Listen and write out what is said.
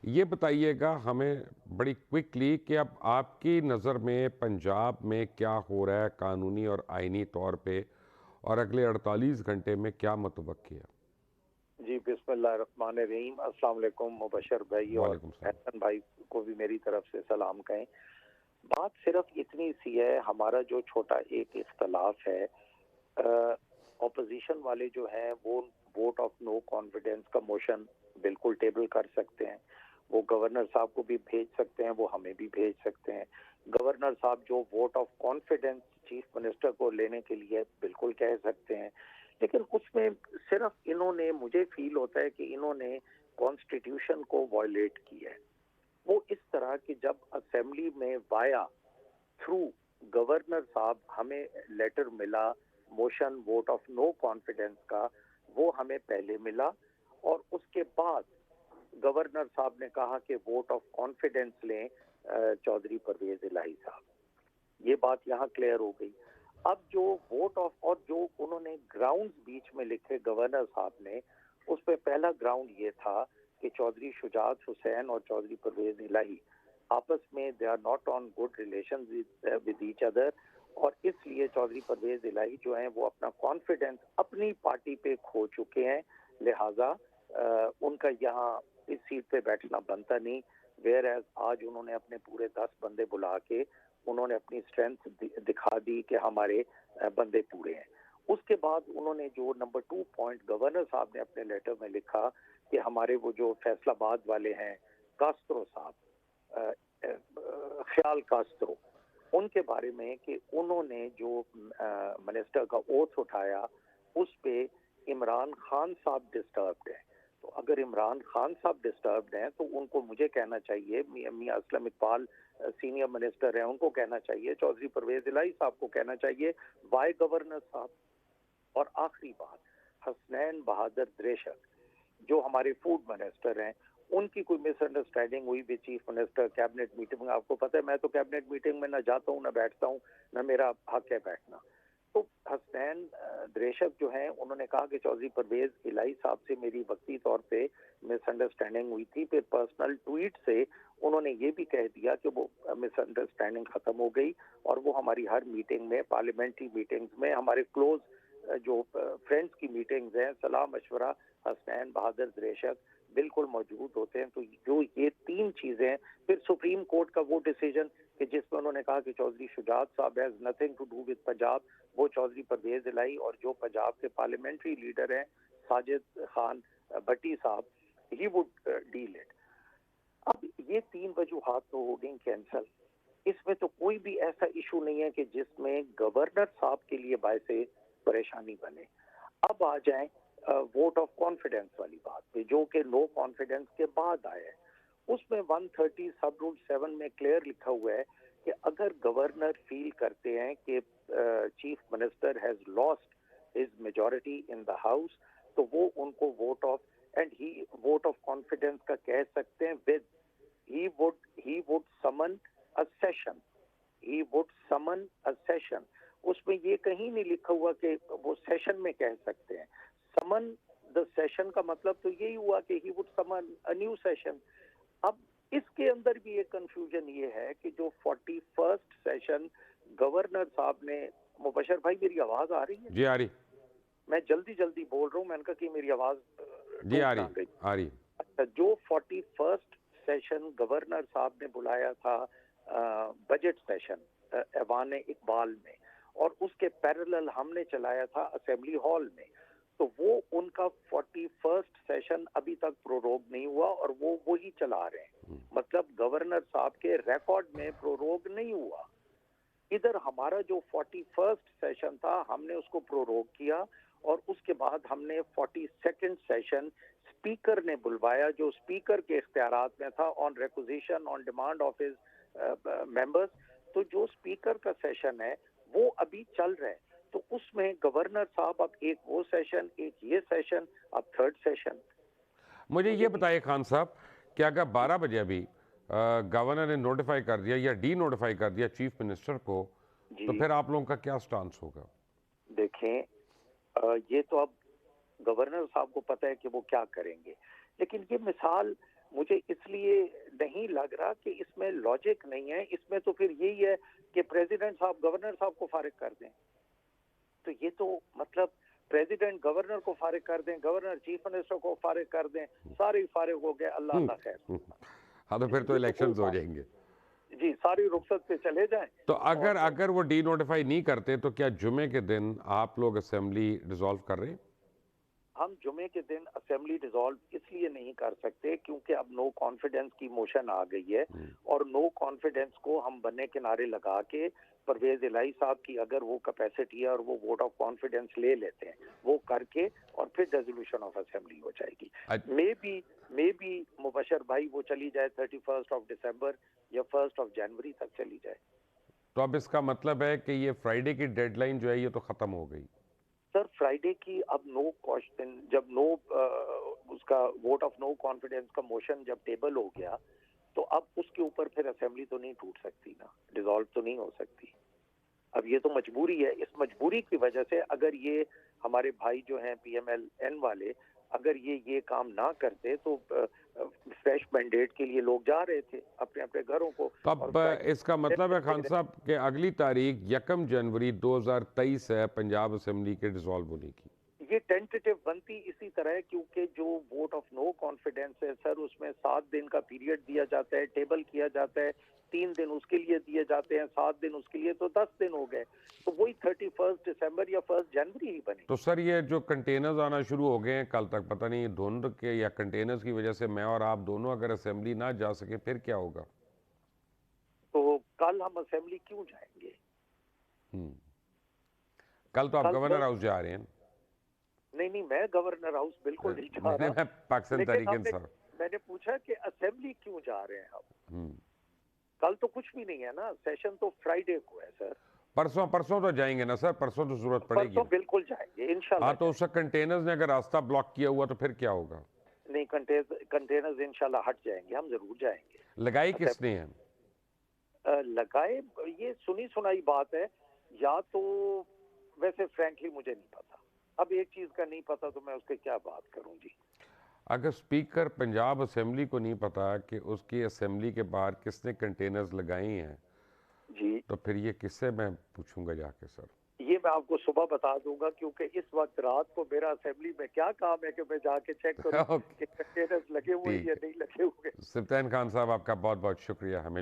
ये बताइएगा हमें बड़ी क्विकली कि अब आपकी नज़र में पंजाब में क्या हो रहा है कानूनी और आईनी तौर पे, और अगले 48 घंटे में क्या मुतवक्की है? जी, बिस्मिल्लाहिर्रहमानिर्रहीम। अस्सलाम वालेकुम मुबशर भाई और वालेकुम सलाम। एहसन भाई को भी मेरी तरफ से सलाम कहें। बात सिर्फ इतनी सी है, हमारा जो छोटा एक इख्तलाफ है, ऑपोजिशन वाले जो हैं वो वोट ऑफ नो कॉन्फिडेंस का मोशन बिल्कुल टेबल कर सकते हैं। वो गवर्नर साहब को भी भेज सकते हैं, वो हमें भी भेज सकते हैं। गवर्नर साहब जो vote of confidence chief minister को लेने के लिए बिल्कुल कह सकते हैं। लेकिन उसमें सिर्फ इन्होंने, मुझे फील होता है कि इन्होंने कॉन्स्टिट्यूशन को वायलेट किया है। वो इस तरह कि जब असेंबली में वाया थ्रू गवर्नर साहब हमें लेटर मिला motion vote of no confidence का, वो हमें पहले मिला और उसके बाद गवर्नर साहब ने कहा कि वोट ऑफ कॉन्फिडेंस लें चौधरी परवेज इलाही साहब। ये बात यहाँ क्लियर हो गई। अब जो वोट ऑफ और जो उन्होंने ग्राउंड्स बीच में लिखे गवर्नर साहब ने, उसमें पहला ग्राउंड ये था कि चौधरी शुजात हुसैन और चौधरी परवेज इलाही आपस में they are not on good relation with each other, और इसलिए चौधरी परवेज इलाही जो हैं वो अपना कॉन्फिडेंस अपनी पार्टी पे खो चुके हैं। लिहाजा उनका यहाँ इस सीट पे बैठना बनता नहीं। वेयर एज आज उन्होंने अपने पूरे 10 बंदे बुला के उन्होंने अपनी स्ट्रेंथ दिखा दी कि हमारे बंदे पूरे हैं। उसके बाद उन्होंने जो नंबर 2 पॉइंट गवर्नर साहब ने अपने लेटर में लिखा कि हमारे वो जो फैसलाबाद वाले हैं कास्त्रो साहब, ख्याल कास्त्रो, उनके बारे में कि उन्होंने जो मिनिस्टर का ओथ उठाया उस पे इमरान खान साहब डिस्टर्ब्ड है। तो अगर इमरान खान साहब डिस्टर्ब्ड हैं तो उनको मुझे कहना चाहिए, मियां असलम इकबाल सीनियर मिनिस्टर हैं, उनको कहना चाहिए, चौधरी परवेज इलाही साहब को कहना चाहिए, वाई गवर्नर साहब। और आखिरी बात, हसनैन बहादुर द्रेशक जो हमारे फूड मिनिस्टर हैं, उनकी कोई मिसअंडरस्टैंडिंग हुई भी चीफ मिनिस्टर कैबिनेट मीटिंग में। आपको पता है मैं तो कैबिनेट मीटिंग में ना जाता हूँ ना बैठता हूँ, ना मेरा हक है बैठना। तो हसनैन द्रेशक जो हैं उन्होंने कहा कि चौधरी परवेज इलाही साहब से मेरी वक्ती तौर पे मिसअंडरस्टैंडिंग हुई थी। फिर पर्सनल ट्वीट से उन्होंने ये भी कह दिया कि वो मिसअंडरस्टैंडिंग खत्म हो गई और वो हमारी हर मीटिंग में, पार्लियामेंट्री मीटिंग्स में, हमारे क्लोज जो फ्रेंड्स की मीटिंग्स हैं, सलाह मशवरा हसनैन बहादुर द्रेशक बिल्कुल मौजूद होते हैं। तो जो ये 3 चीजें, फिर सुप्रीम कोर्ट का वो डिसीजन कि जिसमें उन्होंने कहा कि चौधरी शुजात साहब has nothing to do with Punjab, वो चौधरी परवेज इलाही और जो पंजाब के पार्लियामेंट्री लीडर हैं साजिद खान भट्टी साहब, ही वुड डील इट। अब ये 3 वजूहात तो हो गई कैंसल। इसमें तो कोई भी ऐसा इशू नहीं है कि जिसमें गवर्नर साहब के लिए बायसे परेशानी बने। अब आ जाए वोट ऑफ कॉन्फिडेंस वाली बात पे, जो कि नो कॉन्फिडेंस के बाद आया है। उसमें 130 सब रूल 7 में क्लियर लिखा हुआ है कि अगर गवर्नर फील करते हैं कि chief minister has lost his majority in the house, तो वो उनको वोट ऑफ कॉन्फिडेंस का कह सकते हैं with he would summon a session, he would summon a session। उसमें ये कहीं नहीं लिखा हुआ कि वो सेशन में कह सकते हैं। समन द सेशन का मतलब तो यही हुआ कि he would summon a new session. अब इसके अंदर भी एक कंफ्यूजन ये है कि जो 41st सेशन गवर्नर साहब ने, मुबशर भाई मेरी आवाज आ रही है? जी आ रही। मैं जल्दी जल्दी बोल रहा हूँ, मैंने कहा कि मेरी आवाज जी टूट आ ना रही। गई। आ रही। अच्छा, जो 41st सेशन गवर्नर साहब ने बुलाया था बजट सेशन ऐवान इकबाल में, और उसके पैरेलल हमने चलाया था असेंबली हॉल में, तो वो उनका 41st सेशन अभी तक प्रोरोग नहीं हुआ और वो वही चला रहे हैं। मतलब गवर्नर साहब के रिकॉर्ड में प्रोरोग नहीं हुआ। इधर हमारा जो 41st सेशन था हमने उसको प्रोरोग किया और उसके बाद हमने 42nd सेशन स्पीकर ने बुलवाया, जो स्पीकर के इख्तियारात में था, on requisition on demand of his members. तो जो स्पीकर का सेशन है वो अभी चल रहा है। तो उसमें गवर्नर साहब अब एक वो सेशन, एक ये सेशन, अब थर्ड सेशन। मुझे मुझे ये नहीं। बताइए खान साहब कि अगर 12 बजे अभी गवर्नर ने नोटिफाई कर दिया या डी नोटिफाई कर दिया चीफ मिनिस्टर को, तो जी फिर आप लोगों का क्या स्टांस होगा? देखें, ये तो अब गवर्नर साहब को पता है कि वो क्या करेंगे। लेकिन ये मिसाल मुझे इसलिए नहीं लग रहा कि इसमें लॉजिक नहीं है। इसमें तो फिर यही है कि प्रेसिडेंट साहब गवर्नर साहब को फारिग कर दें। तो ये तो मतलब प्रेसिडेंट गवर्नर को फारिग कर दें, गवर्नर चीफ मिनिस्टर को फारिग कर दें, सारे ही फारिग हो गए, अल्लाह हम्म, अल्लाह खैर। हम्म। हाँ, तो फिर तो ये तो कोई इलेक्शंस हो बात जाएंगे। जी, सारी रुखसत पे चले जाएं। तो अगर और अगर वो डी नोटिफाई नहीं करते तो क्या जुमे के दिन आप लोग असेंबली डिसॉल्व कर रहे हैं? हम जुमे के दिन असेंबली डिसॉल्व इसलिए नहीं कर सकते क्योंकि अब नो कॉन्फिडेंस की मोशन आ गई है, और नो कॉन्फिडेंस को हम बन्ने किनारे लगा के परवेज इलाही साहब की अगर वो कैपेसिटी है और वो वोट ऑफ कॉन्फिडेंस ले लेते हैं, वो करके और फिर रेजोल्यूशन ऑफ असेंबली हो जाएगी। मे बी मुबशर भाई वो चली जाए 31 दिसंबर या 1 जनवरी तक चली जाए। तो अब इसका मतलब है कि ये फ्राइडे की डेडलाइन जो है ये तो खत्म हो गई। सर फ्राइडे की अब नो क्वेश्चन, जब नो उसका वोट ऑफ नो कॉन्फिडेंस का मोशन जब टेबल हो गया, तो अब उसके ऊपर फिर असेंबली तो नहीं टूट सकती ना, डिसॉल्व तो नहीं हो सकती। अब ये तो मजबूरी है। इस मजबूरी की वजह से अगर ये हमारे भाई जो हैं PMLN वाले, अगर ये काम ना करते तो फ्रेश मैंडेट के लिए लोग जा रहे थे अपने अपने घरों को। तो अब इसका मतलब है खान साहब कि अगली तारीख 1 जनवरी 2023 है पंजाब असेंबली के डिसॉल्व होने की। ये टेंटेटिव बनती इसी तरह है क्योंकि जो वोट ऑफ नो कॉन्फिडेंस है सर, उसमें 7 दिन का पीरियड दिया जाता है, टेबल किया जाता है, 3 दिन उसके लिए दिए जाते हैं, 7 दिन उसके लिए, तो 10 दिन हो गए। तो वही 31 दिसंबर या 1 जनवरी ही बने। तो सर ये जो कंटेनर्स आना शुरू हो गए हैं कल तक, पता नहीं धुंध के या कंटेनर्स की वजह से मैं और आप दोनों अगर असेंबली ना जा सके फिर क्या होगा? तो कल हम असेंबली क्यों जाएंगे? कल तो आप कल गवर्नर हाउस जा रहे हैं। नहीं, मैं गवर्नर हाउस बिल्कुल नहीं जा नहीं, रहा। मैं पाकिस्तान लेकिन तहरीक इंसाफ। मैंने पूछा कि असेंबली क्यों जा रहे हैं हम? हम्म। कल तो कुछ भी नहीं है ना, सेशन तो फ्राइडे को है सर। परसों परसों तो जाएंगे ना सर, परसों तो जरूरत पड़ेगी परसों ना। बिल्कुल जाएंगे इंशाल्लाह। हाँ, तो उससे कंटेनर्स ने अगर रास्ता ब्लॉक किया हुआ तो फिर क्या होगा? नहीं, कंटेनर्स इंशाल्लाह हट जाएंगे, हम जरूर जाएंगे। लगाई किसने है? लगाए, ये सुनी सुनाई बात है, या तो वैसे फ्रैंकली मुझे नहीं पता। अब एक चीज का नहीं पता तो मैं उसके क्या बात करूं जी। अगर स्पीकर पंजाब असेंबली को नहीं पता कि उसकी असेंबली के बाहर किसने कंटेनर्स लगाए हैं जी, तो फिर ये किससे मैं पूछूंगा जाके सर? ये मैं आपको सुबह बता दूंगा क्योंकि इस वक्त रात को मेरा असेंबली में क्या काम है कि मैं जाके चेक करूं कि कंटेनर्स लगे हुए या नहीं लगे हुए। सिफ्तान खान साहब, आपका बहुत बहुत शुक्रिया हमें